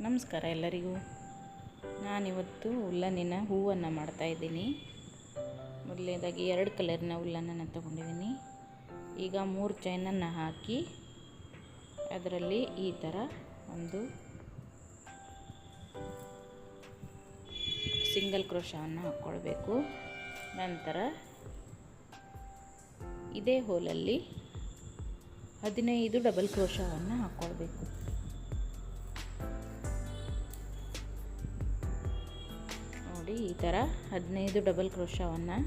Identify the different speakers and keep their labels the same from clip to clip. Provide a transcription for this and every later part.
Speaker 1: ನಮಸ್ಕಾರ ಎಲ್ಲರಿಗೂ. ನಾನಿವತ್ತು ಉಲ್ಲನ್ನಿನ ಹೂವನ್ನು ಮಾಡ್ತಾಯಿದ್ದೀನಿ. ಮೊದಲನೇದಾಗಿ 2 ಕಲರ್ನ ಉಲ್ಲನ್ನು ತೊಗೊಂಡಿದ್ದೀನಿ. ಈಗ 3 ಚೈನನ್ನು ಹಾಕಿ ಅದರಲ್ಲಿ ಈ ಥರ ಒಂದು ಸಿಂಗಲ್ ಕ್ರೋಶವನ್ನು ಹಾಕ್ಕೊಳ್ಬೇಕು. ನಂತರ ಇದೇ ಹೋಲಲ್ಲಿ 15 ಡಬಲ್ ಕ್ರೋಶವನ್ನು ಹಾಕ್ಕೊಳ್ಬೇಕು. ನೋಡಿ, ಈ ಥರ 15 ಡಬಲ್ ಕ್ರೋಶವನ್ನು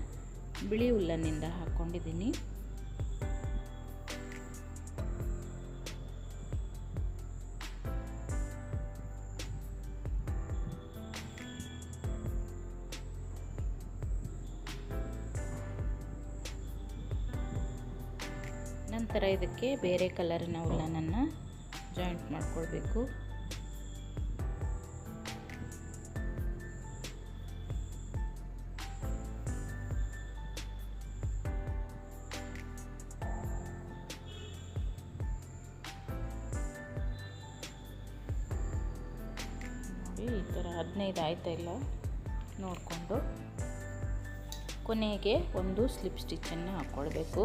Speaker 1: ಬಿಳಿ ಉಲ್ಲನ್ನಿಂದ ಹಾಕ್ಕೊಂಡಿದ್ದೀನಿ. ನಂತರ ಇದಕ್ಕೆ ಬೇರೆ ಕಲರಿನ ಉಲ್ಲನನ್ನು ಜಾಯಿಂಟ್ ಮಾಡ್ಕೊಳ್ಬೇಕು. ನೋಡಿ, ಈ ಥರ 15 ಆಯ್ತಾ ಇಲ್ಲ ನೋಡಿಕೊಂಡು ಕೊನೆಗೆ ಒಂದು ಸ್ಲಿಪ್ ಸ್ಟಿಚ್ಚನ್ನು ಹಾಕ್ಕೊಳ್ಬೇಕು.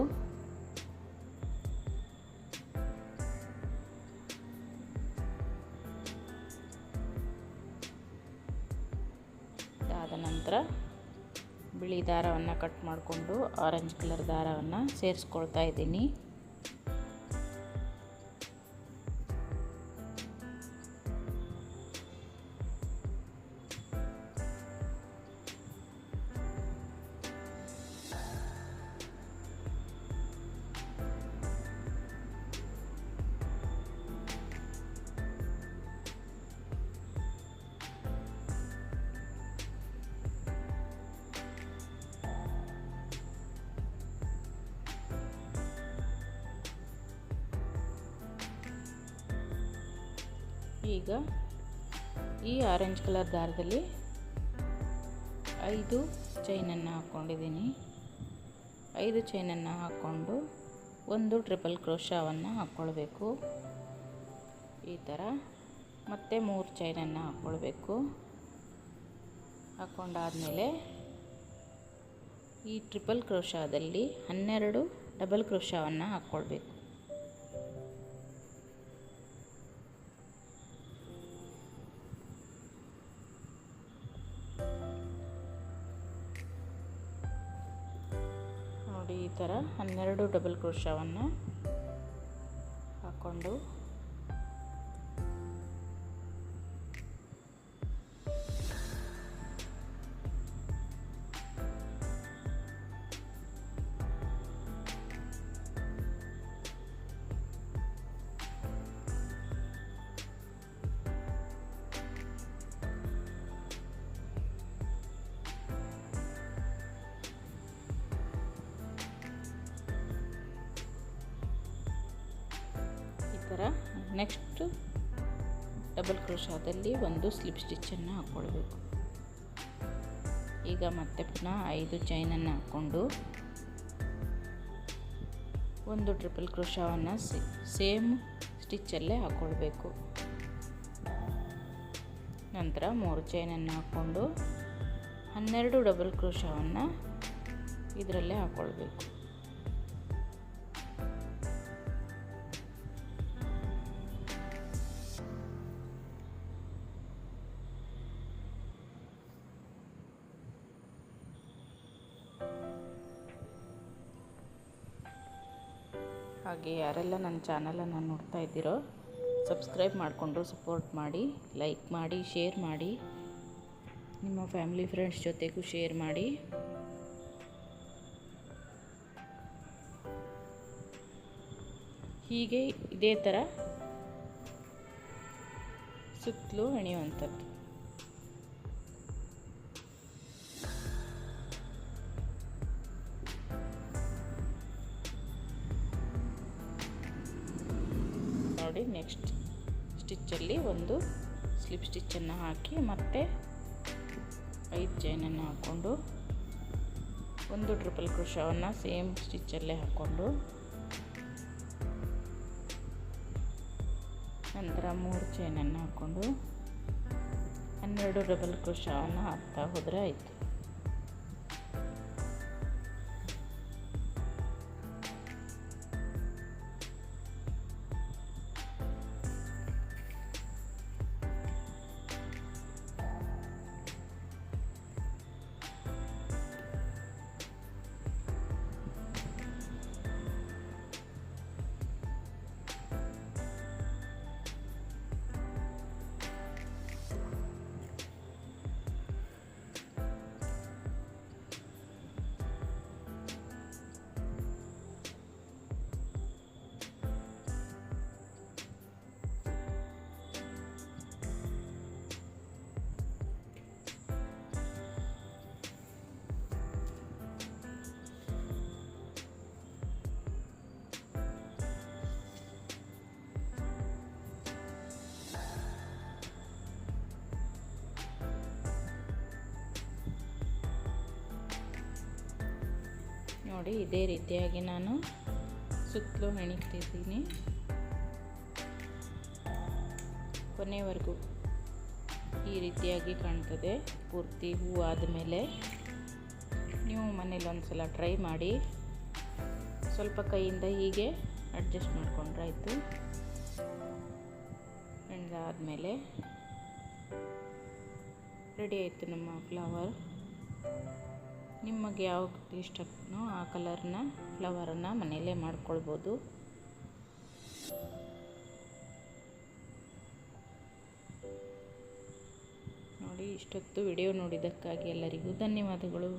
Speaker 1: ಅದಾದ ನಂತರ ಬಿಳಿ ದಾರವನ್ನು ಕಟ್ ಮಾಡಿಕೊಂಡು ಆರೆಂಜ್ ಕಲರ್ ದಾರವನ್ನು ಸೇರಿಸ್ಕೊಳ್ತಾ ಇದ್ದೀನಿ. ಈಗ ಈ ಆರೆಂಜ್ ಕಲರ್ ದಾರದಲ್ಲಿ 5 ಚೈನನ್ನು ಹಾಕ್ಕೊಂಡಿದ್ದೀನಿ. 5 ಚೈನನ್ನು ಹಾಕ್ಕೊಂಡು ಒಂದು ಟ್ರಿಪಲ್ ಕ್ರೋಶವನ್ನು ಹಾಕ್ಕೊಳ್ಬೇಕು. ಈ ಥರ ಮತ್ತೆ 3 ಚೈನನ್ನು ಹಾಕ್ಕೊಳ್ಬೇಕು. ಹಾಕ್ಕೊಂಡಾದಮೇಲೆ ಈ ಟ್ರಿಪಲ್ ಕ್ರೋಶದಲ್ಲಿ 12 ಡಬಲ್ ಕ್ರೋಶವನ್ನು ಹಾಕ್ಕೊಳ್ಬೇಕು. ನೋಡಿ, ಈ ಥರ 12 ಡಬಲ್ ಕ್ರೋಶವನ್ನು ಹಾಕ್ಕೊಂಡು ನೆಕ್ಸ್ಟ್ ಡಬಲ್ ಕ್ರೋಶದಲ್ಲಿ ಒಂದು ಸ್ಲಿಪ್ ಸ್ಟಿಚ್ಚನ್ನು ಹಾಕ್ಕೊಳ್ಬೇಕು. ಈಗ ಮತ್ತೆ ಪುನಃ 5 ಚೈನನ್ನು ಹಾಕ್ಕೊಂಡು ಒಂದು ಟ್ರಿಪಲ್ ಕ್ರೋಶವನ್ನು ಸೇಮ್ ಸ್ಟಿಚ್ಚಲ್ಲೇ ಹಾಕ್ಕೊಳ್ಬೇಕು. ನಂತರ 3 ಚೈನನ್ನು ಹಾಕ್ಕೊಂಡು 12 ಡಬಲ್ ಕ್ರೋಶವನ್ನು ಇದರಲ್ಲೇ ಹಾಕ್ಕೊಳ್ಬೇಕು. ಹಾಗೆ ಯಾರೆಲ್ಲ ನನ್ನ ಚಾನಲನ್ನು ನೋಡ್ತಾ ಇದ್ದೀರೋ ಸಬ್ಸ್ಕ್ರೈಬ್ ಮಾಡಿಕೊಂಡು ಸಪೋರ್ಟ್ ಮಾಡಿ, ಲೈಕ್ ಮಾಡಿ, ಶೇರ್ ಮಾಡಿ, ನಿಮ್ಮ ಫ್ಯಾಮಿಲಿ ಫ್ರೆಂಡ್ಸ್ ಜೊತೆಗೂ ಶೇರ್ ಮಾಡಿ. ಹೀಗೆ ಇದೇ ಥರ ಸುತ್ತಲೂ ಎಳೆಯುವಂಥದ್ದು. ನೋಡಿ, ನೆಕ್ಸ್ಟ್ ಸ್ಟಿಚ್ಚಲ್ಲಿ ಒಂದು ಸ್ಲಿಪ್ ಸ್ಟಿಚ್ಚನ್ನು ಹಾಕಿ ಮತ್ತೆ 5 ಚೈನನ್ನು ಹಾಕ್ಕೊಂಡು ಒಂದು ಟ್ರಿಪಲ್ ಕ್ರೋಶವನ್ನು ಸೇಮ್ ಸ್ಟಿಚ್ಚಲ್ಲೇ ಹಾಕ್ಕೊಂಡು ನಂತರ 3 ಚೈನನ್ನು ಹಾಕ್ಕೊಂಡು ಇನ್ನೆರಡು ಡಬಲ್ ಕ್ರೋಶವನ್ನು ಹಾಕ್ತಾ ಹೋದರೆ ಆಯಿತು. ನೋಡಿ ಇದೇ ರೀತಿಯಾಗಿ ನಾನು ಸುತ್ತಲೂ ಹೆಣಿತಿದ್ದೀನಿ. ಕೊನೆವರೆಗೂ ಈ ರೀತಿಯಾಗಿ ಕಾಣ್ತದೆ. ಪೂರ್ತಿ ಹೂವು ಆದಮೇಲೆ ನೀವು ಮನೇಲಿ ಒಂದು ಸಲ ಟ್ರೈ ಮಾಡಿ. ಸ್ವಲ್ಪ ಕೈಯಿಂದ ಹೀಗೆ ಅಡ್ಜಸ್ಟ್ ಮಾಡ್ಕೊಂಡ್ರಾಯ್ತು. ಹೆಣ್ದಾದ್ಮೇಲೆ ರೆಡಿ ಆಯಿತು ನಮ್ಮ ಫ್ಲವರ್. ನಿಮಗೆ ಯಾವ ಇಷ್ಟನೋ ಆ ಕಲರ್ನ ಫ್ಲವರನ್ನು ಮನೆಯಲ್ಲೇ ಮಾಡ್ಕೊಳ್ಬೋದು. ನೋಡಿ, ಇಷ್ಟೊತ್ತು ವಿಡಿಯೋ ನೋಡಿದ್ದಕ್ಕಾಗಿ ಎಲ್ಲರಿಗೂ ಧನ್ಯವಾದಗಳು.